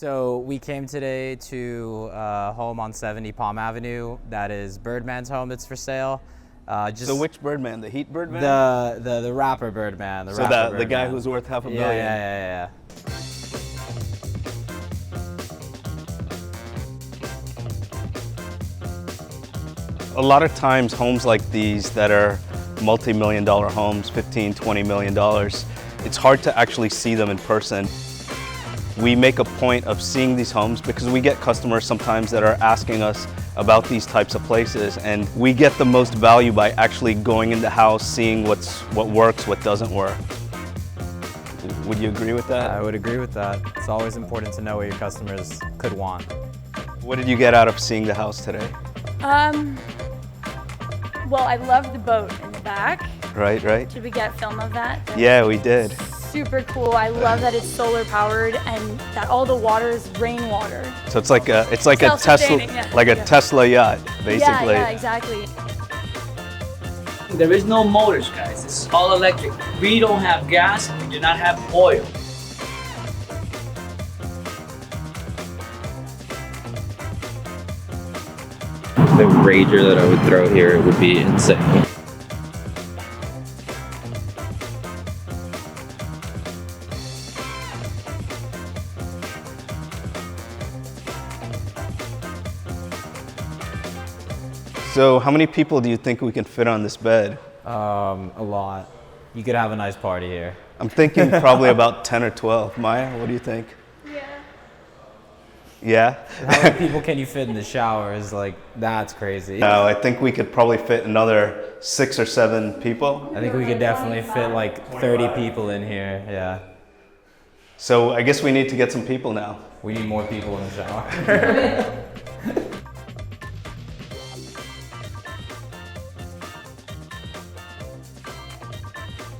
So we came today to a home on 70 Palm Avenue. That is Birdman's home that's for sale. So which Birdman? The Heat Birdman? The rapper Birdman. The guy who's worth $500 million. Yeah. A lot of times homes like these that are multi-million dollar homes, $15, $20 million, it's hard to actually see them in person. We make a point of seeing these homes because we get customers sometimes that are asking us about these types of places, and we get the most value by actually going in the house, seeing what works, what doesn't work. Would you agree with that? I would agree with that. It's always important to know what your customers could want. What did you get out of seeing the house today? Well, I love the boat in the back. Right. Did we get film of that? Yeah, we did. Super cool. I love that it's solar powered and that all the water is rainwater. So it's like a Tesla, Tesla yacht, basically. Yeah, exactly. There is no motors, guys. It's all electric. We don't have gas. We do not have oil. The rager that I would throw here would be insane. So how many people do you think we can fit on this bed? A lot. You could have a nice party here. I'm thinking probably about 10 or 12. Maya, what do you think? Yeah? How many people can you fit in the shower is like, that's crazy. No, I think we could probably fit another 6 or 7 people. I think we could definitely fit like 30 people in here, yeah. So I guess we need to get some people now. We need more people in the shower.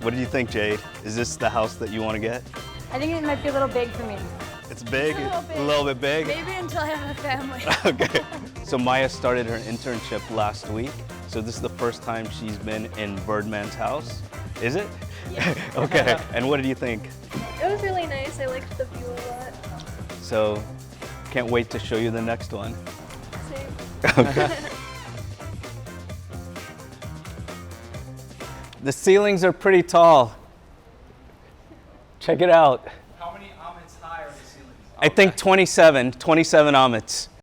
What do you think, Jade? Is this the house that you want to get? I think it might be a little big for me. It's big? A little bit big? Maybe until I have a family. Okay. So Maya started her internship last week. So this is the first time she's been in Birdman's house. Is it? Yeah. Okay. And what did you think? It was really nice. I liked the view a lot. So can't wait to show you the next one. Same. Okay. The ceilings are pretty tall. Check it out. How many Amits high are the ceilings? I think 27 Amits.